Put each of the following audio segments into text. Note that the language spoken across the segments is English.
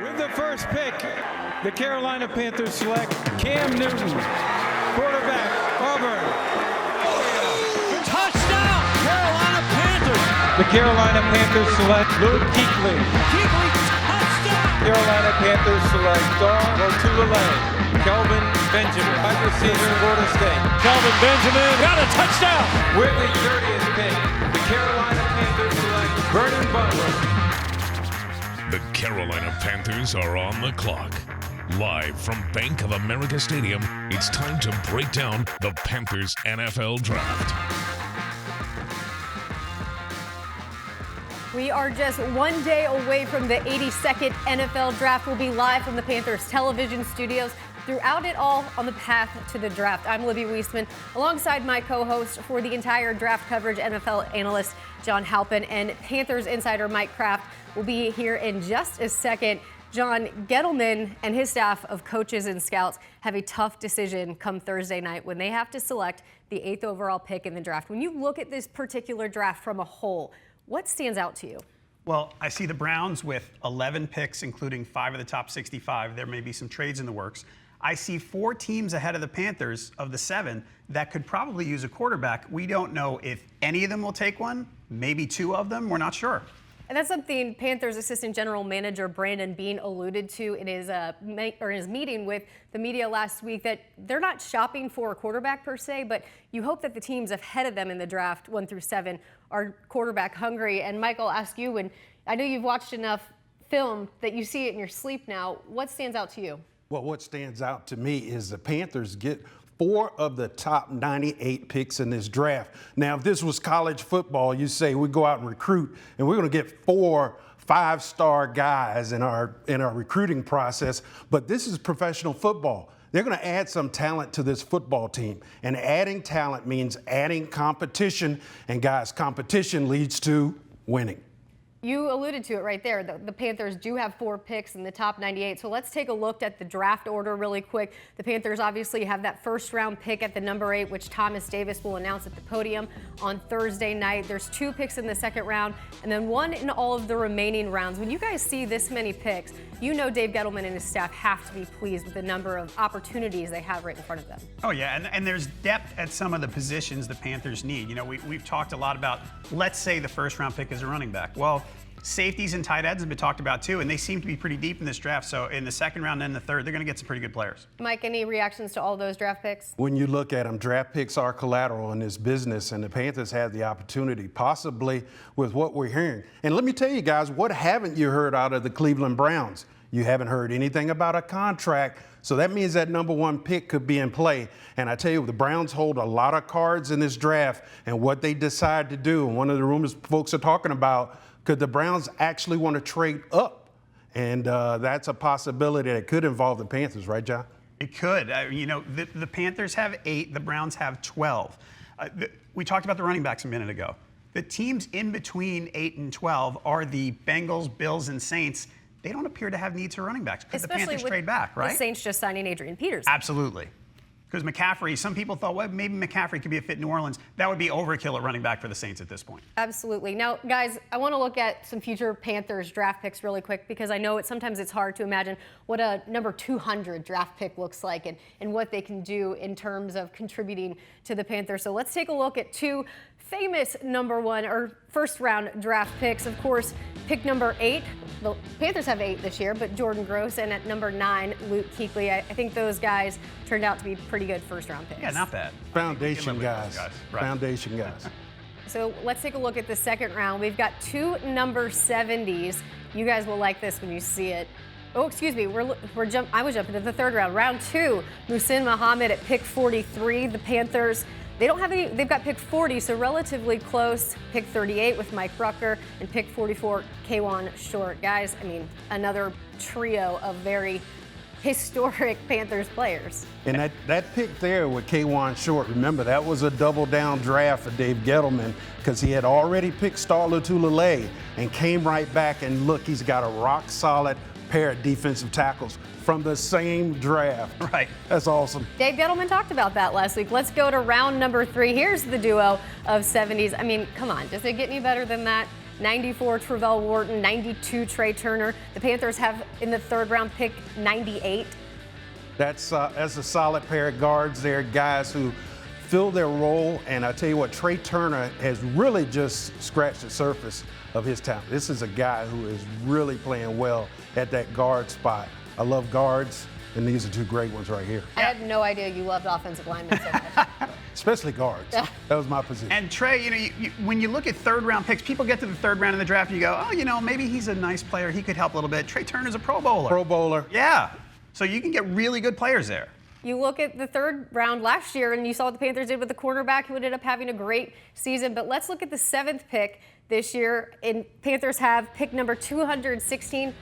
With the first pick, the Carolina Panthers select Cam Newton, quarterback, Auburn. Touchdown, Carolina Panthers! The Carolina Panthers select Luke Kuechly. Kuechly, touchdown! Carolina Panthers select Darnell Kelvin Benjamin, wide receiver, Florida State. Kelvin Benjamin got a touchdown! With the 30th pick, the Carolina Panthers select Vernon Butler. The Carolina Panthers are on the clock. Live from Bank of America Stadium, it's time to break down the Panthers NFL Draft. We are just one day away from the 82nd NFL Draft. We'll be live from the Panthers television studios throughout it all on the path to the draft. I'm Libby Weisman, alongside my co-host for the entire draft coverage, NFL analyst John Halpin, and Panthers insider Mike Kraft will be here in just a second. John, Gettleman and his staff of coaches and scouts have a tough decision come Thursday night when they have to select the 8th overall pick in the draft. When you look at this particular draft from a whole, what stands out to you? Well, I see the Browns with 11 picks, including 5 of the top 65. There may be some trades in the works. I see 4 teams ahead of the Panthers of the 7 that could probably use a quarterback. We don't know if any of them will take one, maybe 2 of them. We're not sure. And that's something Panthers assistant general manager Brandon Beane alluded to in his meeting with the media last week, that they're not shopping for a quarterback per se, but you hope that the teams ahead of them in the draft 1 through 7 are quarterback hungry. And Mike, I'll ask you, and I know you've watched enough film that you see it in your sleep now. What stands out to you? Well, what stands out to me is the Panthers get 4 of the top 98 picks in this draft. Now, if this was college football, you say we go out and recruit, and we're going to get 4 5-star guys in our recruiting process. But this is professional football. They're going to add some talent to this football team. And adding talent means adding competition. And guys, competition leads to winning. You alluded to it right there. The Panthers do have 4 picks in the top 98. So let's take a look at the draft order really quick. The Panthers obviously have that first-round pick at the number 8, which Thomas Davis will announce at the podium on Thursday night. There's 2 picks in the second round, and then 1 in all of the remaining rounds. When you guys see this many picks, you know Dave Gettleman and his staff have to be pleased with the number of opportunities they have right in front of them. Oh, yeah, and there's depth at some of the positions the Panthers need. You know, we've talked a lot about, let's say the first-round pick is a running back. Well, safeties and tight ends have been talked about too, and they seem to be pretty deep in this draft. So in the second round and the third, they're going to get some pretty good players. Mike, any reactions to all those draft picks? When you look at them, draft picks are collateral in this business, and the Panthers have the opportunity, possibly with what we're hearing. And let me tell you guys, what haven't you heard out of the Cleveland Browns? You haven't heard anything about a contract, so that means that number 1 pick could be in play. And I tell you, the Browns hold a lot of cards in this draft, and what they decide to do, and one of the rumors folks are talking about, could the Browns actually want to trade up? And that's a possibility that could involve the Panthers, right, John? It could. You know, the Panthers have 8, the Browns have 12. We talked about the running backs a minute ago. The teams in between 8 and 12 are the Bengals, Bills, and Saints. They don't appear to have needs for running backs. Could the Panthers trade back, right? The Saints just signing Adrian Peterson. Absolutely. Because McCaffrey, some people thought, well, maybe McCaffrey could be a fit in New Orleans. That would be overkill at running back for the Saints at this point. Absolutely. Now, guys, I want to look at some future Panthers draft picks really quick, because I know sometimes it's hard to imagine what a number 200 draft pick looks like and what they can do in terms of contributing to the Panthers. So let's take a look at 2 famous number 1 or first round draft picks. Of course, pick number 8. The Panthers have 8 this year, but Jordan Gross, and at number 9, Luke Kuechly. I think those guys turned out to be pretty good first round picks. Yeah, not bad. Foundation guys. Right. Foundation guys. So let's take a look at the second round. We've got 2 number 70s. You guys will like this when you see it. Oh, excuse me. I was jumping to the third round. Round 2, Muhsin Muhammad at pick 43. The Panthers, they don't have any. They've got pick 40, so relatively close. Pick 38 with Mike Rucker, and pick 44, Kawan Short. Guys, I mean, another trio of very historic Panthers players. And that pick there with Kawan Short, remember, that was a double-down draft for Dave Gettleman, because he had already picked Star Lotulelei and came right back, and look, he's got a rock-solid pair of defensive tackles from the same draft. Right. That's awesome. Dave Gettleman talked about that last week. Let's go to round number 3. Here's the duo of 70s. I mean, come on, does it get any better than that? 94 Travell Wharton, 92 Trey Turner. The Panthers have in the third round pick 98. That's a solid pair of guards there, guys who fill their role. And I tell you what, Trey Turner has really just scratched the surface of his talent. This is a guy who is really playing well at that guard spot. I love guards, and these are two great ones right here. I had no idea you loved offensive linemen so much. Especially guards. That was my position. And Trey, when you look at third-round picks, people get to the third round of the draft and you go, oh, maybe he's a nice player. He could help a little bit. Trey Turner's a Pro Bowler. Pro Bowler. Yeah. So you can get really good players there. You look at the third round last year, and you saw what the Panthers did with the cornerback, who ended up having a great season. But let's look at the 7th pick this year. And Panthers have pick number 216.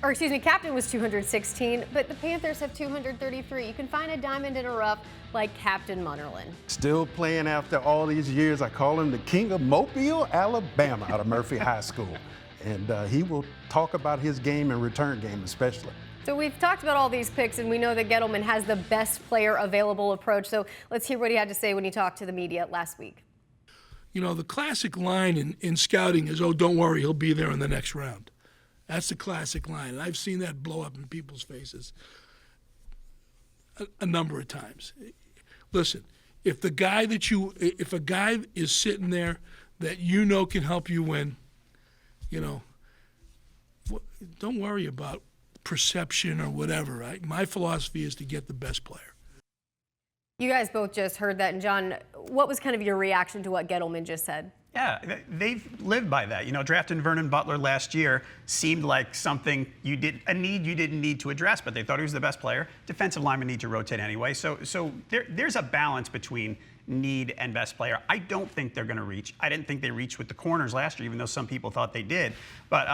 Or excuse me, captain was 216, but the Panthers have 233. You can find a diamond in a rough like Captain Munnerlyn. Still playing after all these years. I call him the king of Mobile, Alabama, out of Murphy High School. And he will talk about his game and return game especially. So we've talked about all these picks, and we know that Gettleman has the best player available approach. So let's hear what he had to say when he talked to the media last week. The classic line in scouting is, oh, don't worry, he'll be there in the next round. That's the classic line, and I've seen that blow up in people's faces a number of times. Listen, if a guy is sitting there that can help you win, don't worry about perception or whatever, right? My philosophy is to get the best player. You guys both just heard that, and John, what was kind of your reaction to what Gettleman just said? Yeah, they've lived by that. Drafting Vernon Butler last year seemed like something a need you didn't need to address, but they thought he was the best player. Defensive linemen need to rotate anyway. So there's a balance between need and best player. I don't think they're going to reach. I didn't think they reached with the corners last year, even though some people thought they did. But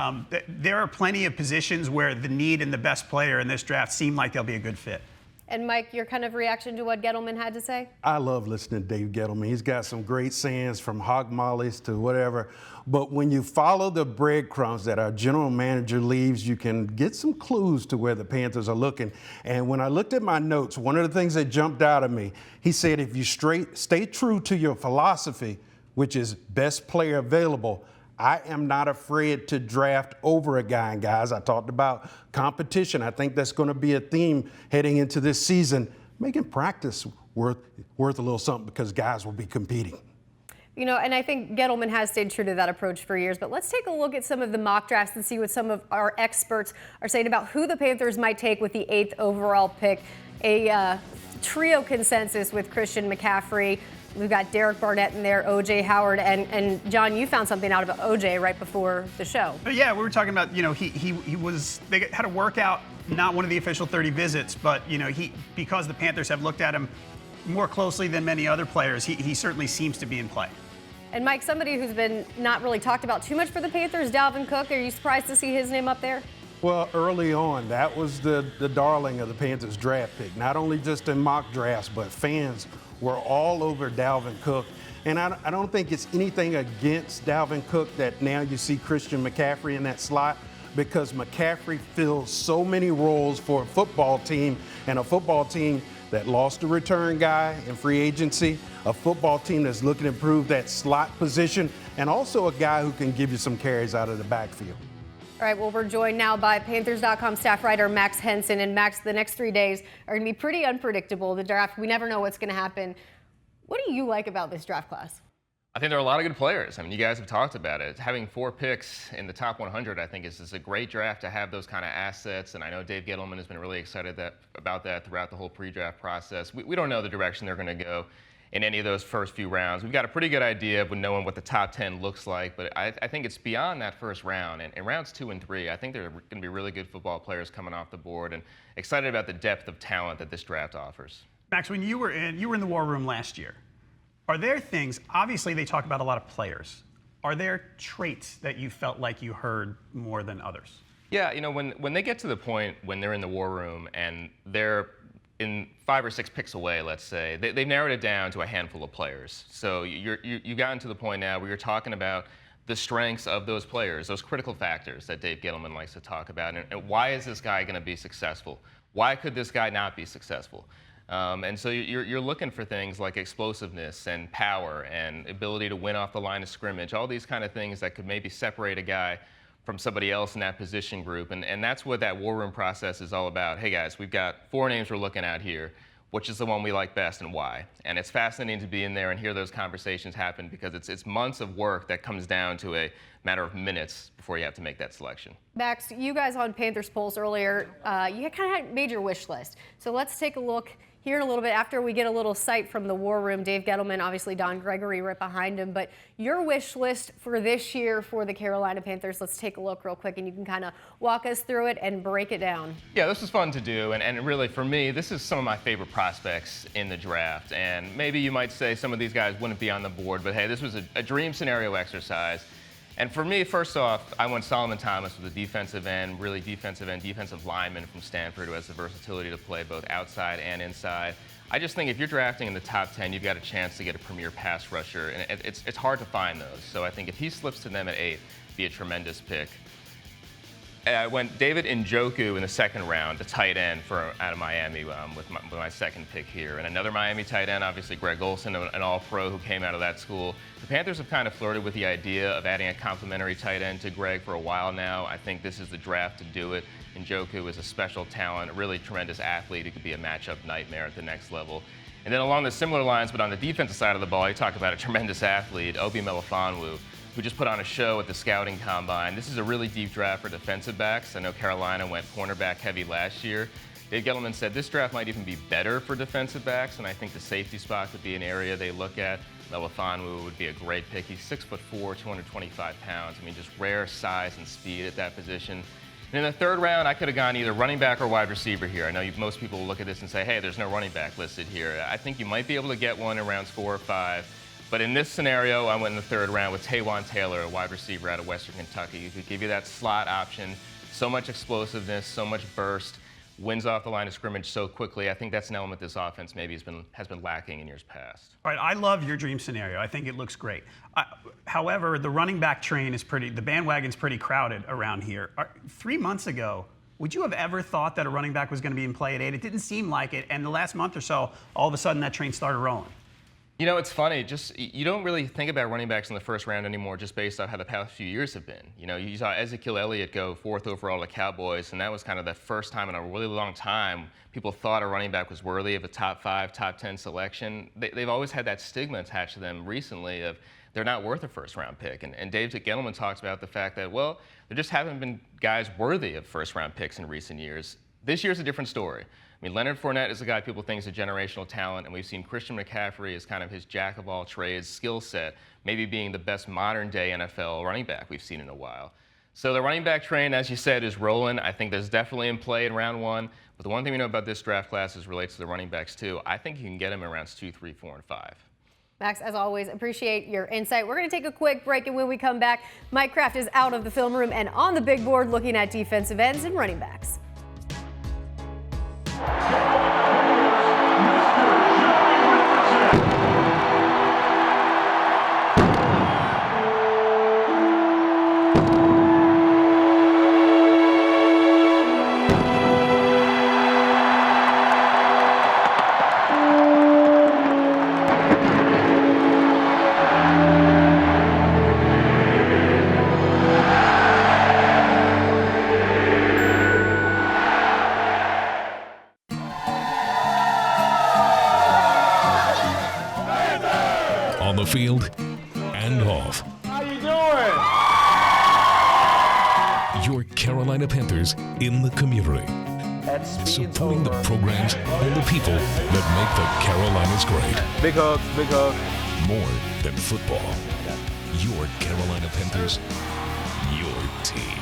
there are plenty of positions where the need and the best player in this draft seem like they'll be a good fit. And Mike, your kind of reaction to what Gettleman had to say? I love listening to Dave Gettleman. He's got some great sayings from hog mollies to whatever. But when you follow the breadcrumbs that our general manager leaves, you can get some clues to where the Panthers are looking. And when I looked at my notes, one of the things that jumped out at me, he said, if you stay true to your philosophy, which is best player available, I am not afraid to draft over a guy. And guys, I talked about competition. I think that's going to be a theme heading into this season, making practice worth a little something because guys will be competing. And I think Gettleman has stayed true to that approach for years. But let's take a look at some of the mock drafts and see what some of our experts are saying about who the Panthers might take with the 8th overall pick. A trio consensus with Christian McCaffrey. We've got Derek Barnett in there, O.J. Howard, and John, you found something out of O.J. right before the show. Yeah, we were talking about, they had a workout, not one of the official 30 visits, but, because the Panthers have looked at him more closely than many other players, he certainly seems to be in play. And Mike, somebody who's been not really talked about too much for the Panthers, Dalvin Cook, are you surprised to see his name up there? Well, early on, that was the darling of the Panthers draft pick, not only just in mock drafts, but fans were all over Dalvin Cook. And I don't think it's anything against Dalvin Cook that now you see Christian McCaffrey in that slot, because McCaffrey fills so many roles for a football team, and a football team that lost a return guy in free agency, a football team that's looking to improve that slot position, and also a guy who can give you some carries out of the backfield. All right, well, we're joined now by Panthers.com staff writer Max Henson. And Max, the next 3 days are going to be pretty unpredictable. The draft, we never know what's going to happen. What do you like about this draft class? I think there are a lot of good players. You guys have talked about it. Having 4 picks in the top 100, I think, is a great draft to have those kind of assets. And I know Dave Gettleman has been really excited about that throughout the whole pre-draft process. We don't know the direction they're going to go in any of those first few rounds. We've got a pretty good idea of knowing what the top 10 looks like, but I think it's beyond that first round. And in rounds 2 and 3, I think there are going to be really good football players coming off the board, and excited about the depth of talent that this draft offers. Max, when you were in the war room last year, are there things, obviously they talk about a lot of players, are there traits that you felt like you heard more than others? Yeah, when they get to the point when they're in the war room and they're in 5 or 6 picks away, let's say, they've narrowed it down to a handful of players. So you've gotten to the point now where you're talking about the strengths of those players, those critical factors that Dave Gettleman likes to talk about, and why is this guy going to be successful? Why could this guy not be successful? And so you're looking for things like explosiveness and power and ability to win off the line of scrimmage, all these kind of things that could maybe separate a guy from somebody else in that position group. And that's what that war room process is all about. Hey guys, we've got 4 names we're looking at here. Which is the one we like best and why? And it's fascinating to be in there and hear those conversations happen because it's months of work that comes down to a matter of minutes before you have to make that selection. Max, you guys on Panthers Pulse earlier, you kind of made your wish list. So let's take a look here in a little bit after we get a little sight from the war room. Dave Gettleman, obviously Don Gregory right behind him. But your wish list for this year for the Carolina Panthers, let's take a look real quick and you can kind of walk us through it and break it down. Yeah, this is fun to do. And really for me, this is some of my favorite prospects in the draft. And maybe you might say some of these guys wouldn't be on the board, but hey, this was a dream scenario exercise. And for me, first off, I went Solomon Thomas with a defensive end, really defensive lineman from Stanford who has the versatility to play both outside and inside. I just think if you're drafting in the top 10, you've got a chance to get a premier pass rusher, and it's hard to find those. So I think if he slips to them at 8, it'd be a tremendous pick. I went David Njoku in the second round, the tight end out of Miami with my second pick here. And another Miami tight end, obviously Greg Olsen, an all-pro who came out of that school. The Panthers have kind of flirted with the idea of adding a complimentary tight end to Greg for a while now. I think this is the draft to do it. Njoku is a special talent, a really tremendous athlete who could be a matchup nightmare at the next level. And then along the similar lines, but on the defensive side of the ball, you talk about a tremendous athlete, Obi Melifonwu, who just put on a show at the scouting combine. This is a really deep draft for defensive backs. I know Carolina went cornerback heavy last year. Dave Gettleman said this draft might even be better for defensive backs, and I think the safety spot could be an area they look at. Melifonwu would be a great pick. He's 6'4", 225 pounds. I mean, just rare size and speed at that position. And in the third round, I could have gone either running back or wide receiver here. I know most people will look at this and say, hey, there's no running back listed here. I think you might be able to get one in rounds 4 or 5. But in this scenario, I went in the third round with Taywan Taylor, a wide receiver out of Western Kentucky, who could give you that slot option, so much explosiveness, so much burst, wins off the line of scrimmage so quickly. I think that's an element this offense maybe has been lacking in years past. All right, I love your dream scenario. I think it looks great. However, the running back train is the bandwagon's pretty crowded around here. 3 months ago, would you have ever thought that a running back was going to be in play at 8? It didn't seem like it, and the last month or so, all of a sudden that train started rolling. You know, it's funny. You don't really think about running backs in the first round anymore just based on how the past few years have been. You know, you saw Ezekiel Elliott go 4th overall to Cowboys, and that was kind of the first time in a really long time people thought a running back was worthy of a top 5, top 10 selection. They've always had that stigma attached to them recently of they're not worth a first-round pick. And Dave Gettleman talks about the fact that, well, there just haven't been guys worthy of first-round picks in recent years. This year's a different story. I mean, Leonard Fournette is a guy people think is a generational talent, and we've seen Christian McCaffrey as kind of his jack-of-all-trades skill set, maybe being the best modern-day NFL running back we've seen in a while. So the running back train, as you said, is rolling. I think there's definitely in play in round 1. But the one thing we know about this draft class is relates to the running backs, too. I think you can get them in rounds 2, 3, 4, and 5. Max, as always, appreciate your insight. We're going to take a quick break, and when we come back, Mike Kraft is out of the film room and on the big board looking at defensive ends and running backs. On the field and off. How you doing? Your Carolina Panthers in the community. Supporting the programs and the people that make the Carolinas great. Big hugs, big hugs. More than football. Your Carolina Panthers, your team.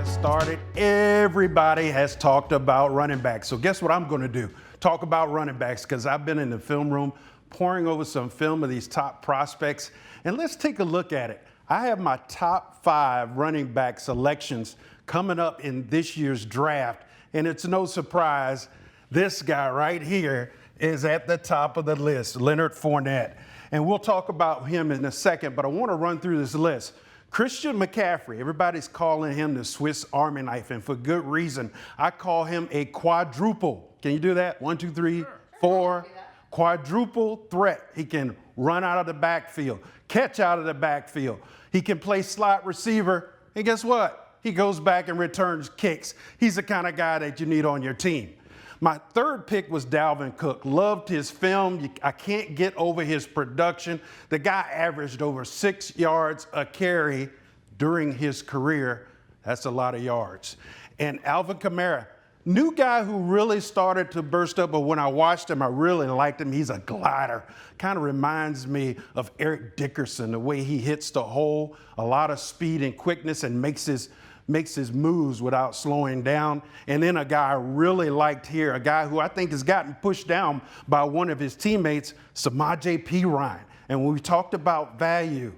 Started, everybody has talked about running backs. So guess what I'm going to do? Talk about running backs, because I've been in the film room pouring over some film of these top prospects. And let's take a look at it. I have my top 5 running back selections coming up in this year's draft. And it's no surprise, this guy right here is at the top of the list, Leonard Fournette. And we'll talk about him in a second, but I want to run through this list. Christian McCaffrey, everybody's calling him the Swiss Army knife, and for good reason. I call him a quadruple. Can you do that? 1, 2, 3, 4. Quadruple threat. He can run out of the backfield, catch out of the backfield. He can play slot receiver, and guess what? He goes back and returns kicks. He's the kind of guy that you need on your team. My third pick was Dalvin Cook. Loved his film. I can't get over his production. The guy averaged over 6 yards a carry during his career. That's a lot of yards. And Alvin Kamara, new guy who really started to burst up, but when I watched him, I really liked him. He's a glider. Kind of reminds me of Eric Dickerson, the way he hits the hole, a lot of speed and quickness, and makes his moves without slowing down. And then a guy I really liked here, a guy who I think has gotten pushed down by one of his teammates, Samaje Perine. And when we talked about value,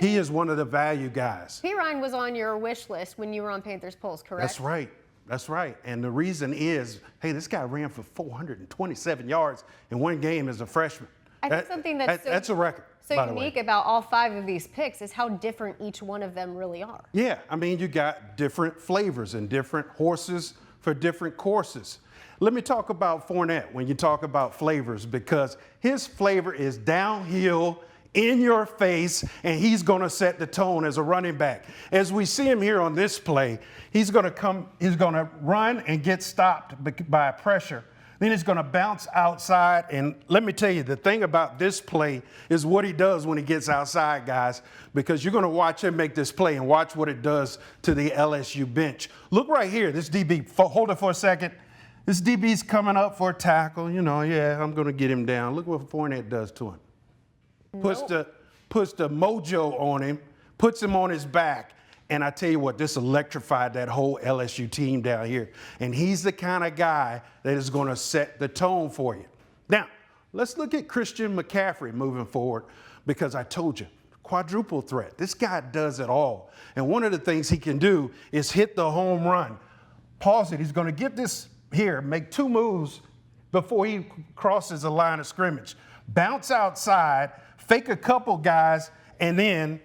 he is one of the value guys. Perine was on your wish list when you were on Panthers Pulse, correct? That's right. That's right. And the reason is, hey, this guy ran for 427 yards in one game as a freshman. I think something that's a record. So unique about all 5 of these picks is how different each one of them really are. Yeah, I mean, you got different flavors and different horses for different courses. Let me talk about Fournette when you talk about flavors, because his flavor is downhill, in your face, and he's going to set the tone as a running back. As we see him here on this play, he's going to run and get stopped by pressure. Then he's going to bounce outside, and let me tell you, the thing about this play is what he does when he gets outside, guys, because you're going to watch him make this play and watch what it does to the LSU bench. Look right here, this DB, hold it for a second. This DB's coming up for a tackle, yeah, I'm going to get him down. Look what Fournette does to him. Puts the mojo on him, puts him on his back, and I tell you what, this electrified that whole LSU team down here. And he's the kind of guy that is going to set the tone for you. Now, let's look at Christian McCaffrey moving forward, because I told you, quadruple threat. This guy does it all. And one of the things he can do is hit the home run. Pause it. He's going to get this here, make 2 moves before he crosses the line of scrimmage. Bounce outside, fake a couple guys, and then,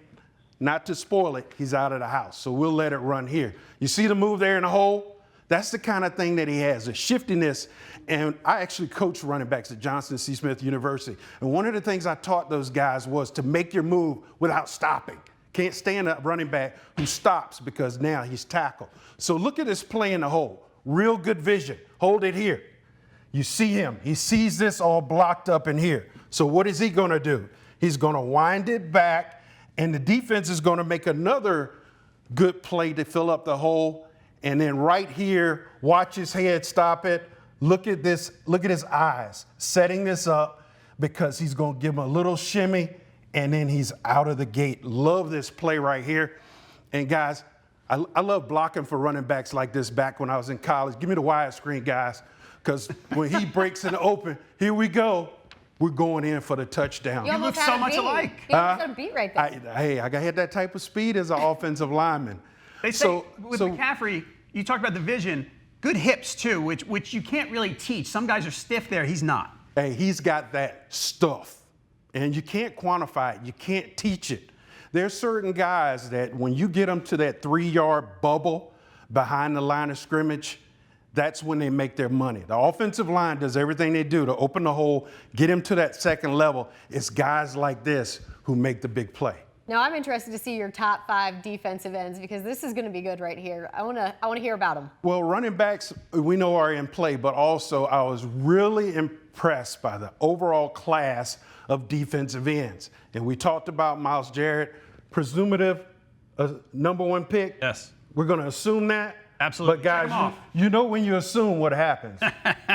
not to spoil it, he's out of the house. So we'll let it run here. You see the move there in the hole? That's the kind of thing that he has, a shiftiness. And I actually coach running backs at Johnson C. Smith University. And one of the things I taught those guys was to make your move without stopping. Can't stand a running back who stops because now he's tackled. So look at this play in the hole. Real good vision. Hold it here. You see him. He sees this all blocked up in here. So what is he going to do? He's going to wind it back, and the defense is going to make another good play to fill up the hole. And then right here, watch his head stop it. Look at this. Look at his eyes setting this up, because he's going to give him a little shimmy, and then he's out of the gate. Love this play right here. And guys, I love blocking for running backs like this back when I was in college. Give me the widescreen, guys, because when he breaks in the open, here we go. We're going in for the touchdown. You look so much alike. You almost had a beat right there. I had that type of speed as an offensive lineman. They say with McCaffrey, you talked about the vision, good hips too, which you can't really teach. Some guys are stiff there. He's not. Hey, he's got that stuff, and you can't quantify it. You can't teach it. There's certain guys that when you get them to that 3-yard bubble behind the line of scrimmage, that's when they make their money. The offensive line does everything they do to open the hole, get him to that second level. It's guys like this who make the big play. Now I'm interested to see your top 5 defensive ends, because this is going to be good right here. I want to hear about them. Well, running backs we know are in play, but also I was really impressed by the overall class of defensive ends. And we talked about Myles Jarrett, presumptive number 1 pick. Yes. We're going to assume that. Absolutely. But guys, you know when you assume what happens.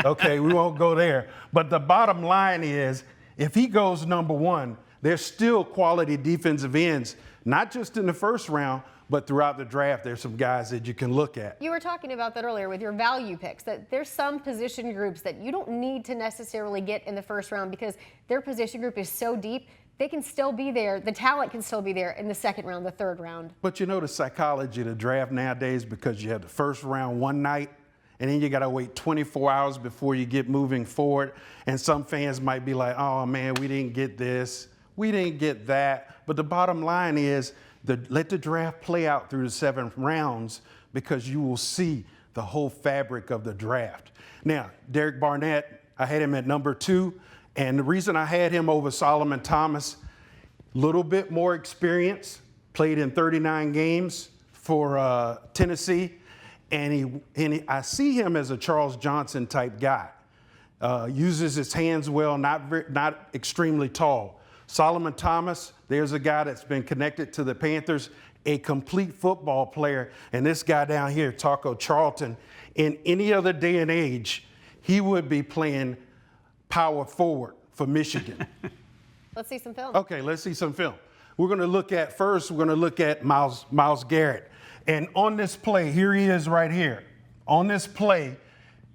Okay, we won't go there. But the bottom line is, if he goes number 1, there's still quality defensive ends, not just in the first round, but throughout the draft. There's some guys that you can look at. You were talking about that earlier with your value picks, that there's some position groups that you don't need to necessarily get in the first round because their position group is so deep. They can still be there. The talent can still be there in the second round, the third round. But you know the psychology of the draft nowadays, because you have the first round one night, and then you got to wait 24 hours before you get moving forward. And some fans might be like, oh, man, we didn't get this. We didn't get that. But the bottom line is Let the draft play out through the 7 rounds because you will see the whole fabric of the draft. Now, Derek Barnett, I had him at number 2, and the reason I had him over Solomon Thomas, little bit more experience, played in 39 games for Tennessee, and I see him as a Charles Johnson type guy. Uses his hands well, not extremely tall. Solomon Thomas, there's a guy that's been connected to the Panthers, a complete football player. And this guy down here, Taco Charlton, in any other day and age, he would be playing power forward for Michigan. Let's see some film. Okay, let's see some film. We're going to look at Myles Garrett. And on this play, here he is right here. On this play,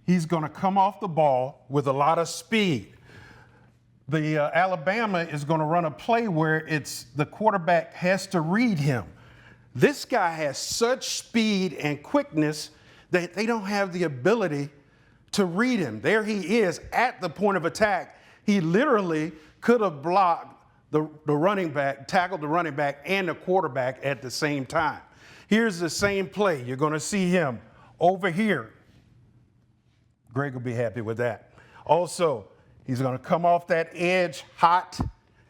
he's going to come off the ball with a lot of speed. The Alabama is going to run a play where the quarterback has to read him. This guy has such speed and quickness that they don't have the ability to read him. There he is at the point of attack. He literally could have blocked the running back, tackled the running back and the quarterback at the same time. Here's the same play. You're going to see him over here. Greg will be happy with that. Also, he's going to come off that edge hot.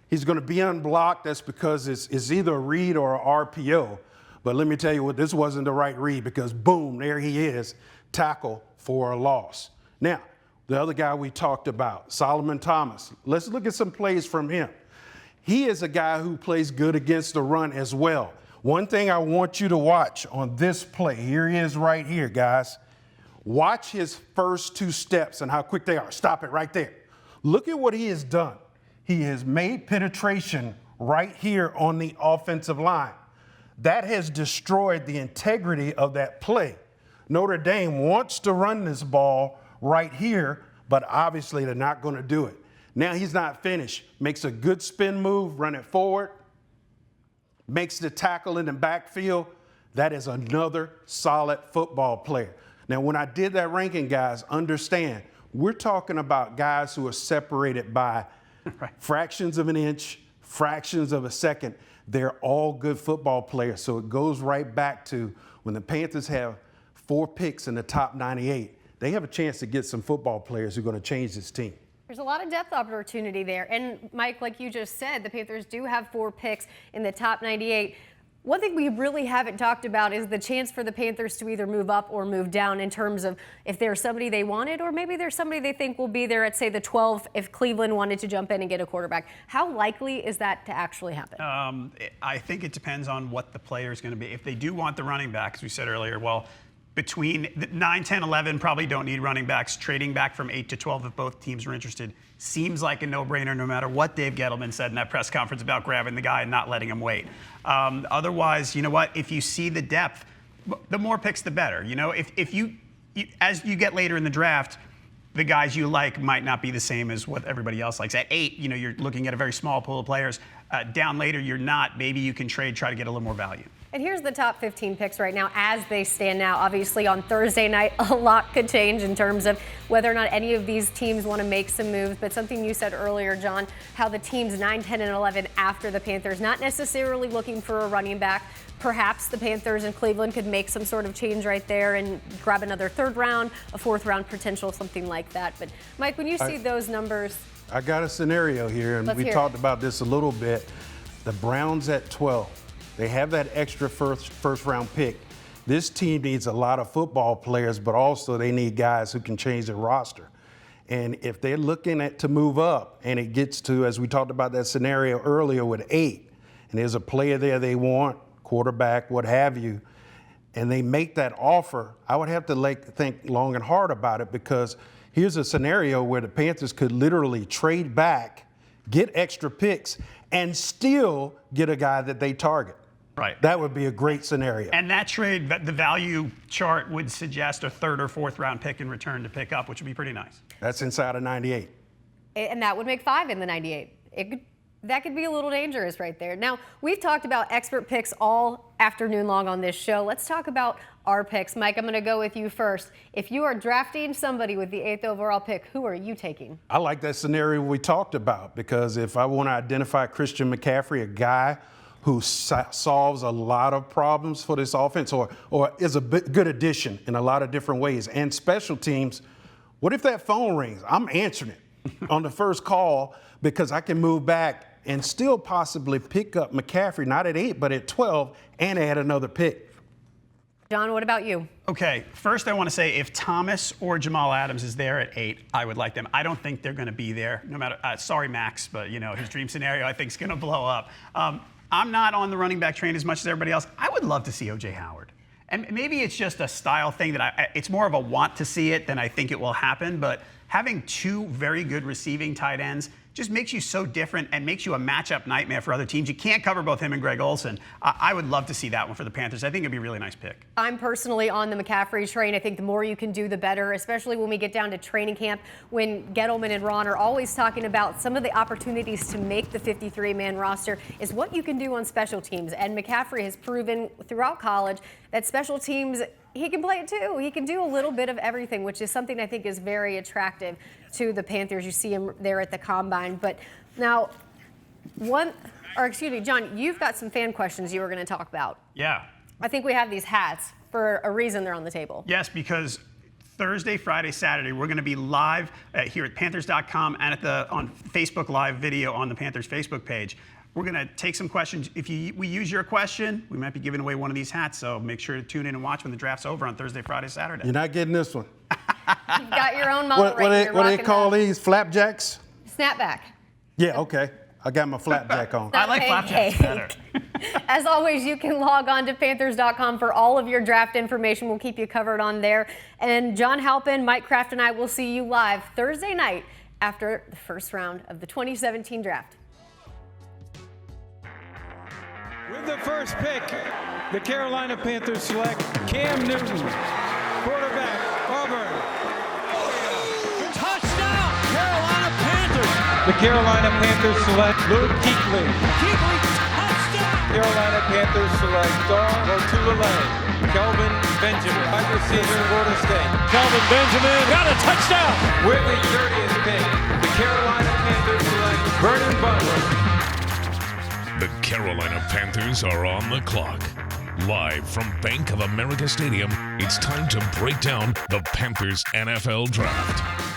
He's going to be unblocked. That's because it's either a read or an RPO. But let me tell you what, this wasn't the right read because boom, there he is, tackle for a loss. Now, the other guy we talked about, Solomon Thomas. Let's look at some plays from him. He is a guy who plays good against the run as well. One thing I want you to watch on this play, here he is right here, guys. Watch his first 2 steps and how quick they are. Stop it right there. Look at what he has done. He has made penetration right here on the offensive line. That has destroyed the integrity of that play. Notre Dame wants to run this ball right here, but obviously they're not going to do it. Now he's not finished. Makes a good spin move, run it forward, makes the tackle in the backfield. That is another solid football player. Now, when I did that ranking, guys, understand, we're talking about guys who are separated by fractions of an inch, fractions of a second. They're all good football players. So it goes right back to when the Panthers have 4 picks in the top 98, they have a chance to get some football players who are going to change this team. There's a lot of depth opportunity there. And Mike, like you just said, the Panthers do have 4 picks in the top 98. One thing we really haven't talked about is the chance for the Panthers to either move up or move down in terms of if there's somebody they wanted or maybe there's somebody they think will be there at, say, the 12 if Cleveland wanted to jump in and get a quarterback. How likely is that to actually happen? I think it depends on what the player is going to be. If they do want the running back, as we said earlier, well, between 9, 10, 11 probably don't need running backs. Trading back from 8 to 12 if both teams are interested seems like a no-brainer no matter what Dave Gettleman said in that press conference about grabbing the guy and not letting him wait. Otherwise, you know what? If you see the depth, the more picks, the better. You know, if you as you get later in the draft, the guys you like might not be the same as what everybody else likes. At 8, you know, you're looking at a very small pool of players. Down later, you're not. Maybe you can trade, try to get a little more value. And here's the top 15 picks right now as they stand now. Obviously, on Thursday night, a lot could change in terms of whether or not any of these teams want to make some moves. But something you said earlier, John, how the teams 9, 10, and 11 after the Panthers, not necessarily looking for a running back. Perhaps the Panthers and Cleveland could make some sort of change right there and grab another 3rd round, a 4th round potential, something like that. But, Mike, when you see those numbers. I got a scenario here, and we talked about this a little bit. The Browns at 12. They have that extra first round pick. This team needs a lot of football players, but also they need guys who can change their roster. And if they're looking to move up and it gets to, as we talked about that scenario earlier with 8, and there's a player there they want, quarterback, what have you, and they make that offer, I would have to think long and hard about it because here's a scenario where the Panthers could literally trade back, get extra picks, and still get a guy that they target. Right. That would be a great scenario. And that trade, the value chart would suggest a 3rd or 4th round pick in return to pick up, which would be pretty nice. That's inside of 98. And that would make 5 in the 98. That could be a little dangerous right there. Now, we've talked about expert picks all afternoon long on this show. Let's talk about our picks. Mike, I'm going to go with you first. If you are drafting somebody with the 8th overall pick, who are you taking? I like that scenario we talked about because if I want to identify Christian McCaffrey, a guy who solves a lot of problems for this offense or is a good addition in a lot of different ways. And special teams, what if that phone rings? I'm answering it on the first call because I can move back and still possibly pick up McCaffrey, not at 8, but at 12, and add another pick. John, what about you? Okay, first I want to say if Thomas or Jamal Adams is there at 8, I would like them. I don't think they're going to be there. No matter, sorry Max, but his dream scenario I think is going to blow up. I'm not on the running back train as much as everybody else. I would love to see O.J. Howard. And maybe it's just a style thing that it's more of a want to see it than I think it will happen. But having 2 very good receiving tight ends just makes you so different and makes you a matchup nightmare for other teams. You can't cover both him and Greg Olsen. I would love to see that one for the Panthers. I think it'd be a really nice pick. I'm personally on the McCaffrey train. I think the more you can do, the better, especially when we get down to training camp, when Gettleman and Ron are always talking about some of the opportunities to make the 53-man roster is what you can do on special teams. And McCaffrey has proven throughout college that special teams, he can play it too. He can do a little bit of everything, which is something I think is very attractive to the Panthers. You see him there at the combine. But now, John, you've got some fan questions you were going to talk about. Yeah. I think we have these hats for a reason they're on the table. Yes, because Thursday, Friday, Saturday, we're going to be live here at Panthers.com and on Facebook Live video on the Panthers Facebook page. We're going to take some questions. If we use your question, we might be giving away one of these hats. So make sure to tune in and watch when the draft's over on Thursday, Friday, Saturday. You're not getting this one. You've got your own model What do they call these? Flapjacks? Snapback. Yeah, okay. I got my flapjack on. I like flapjacks better. As always, you can log on to Panthers.com for all of your draft information. We'll keep you covered on there. And John Halpin, Mike Kraft, and I will see you live Thursday night after the first round of the 2017 draft. With the first pick, the Carolina Panthers select Cam Newton, quarterback, Auburn. Touchdown, Carolina Panthers! The Carolina Panthers select Luke Kuechly. Kuechly, touchdown! Carolina Panthers select Dawn O'Tulele, Kelvin Benjamin, wide receiver, Florida State. Kelvin Benjamin got a touchdown! With the 30th pick, the Carolina Panthers select Vernon Butler. The Carolina Panthers are on the clock. Live from Bank of America Stadium, it's time to break down the Panthers NFL Draft.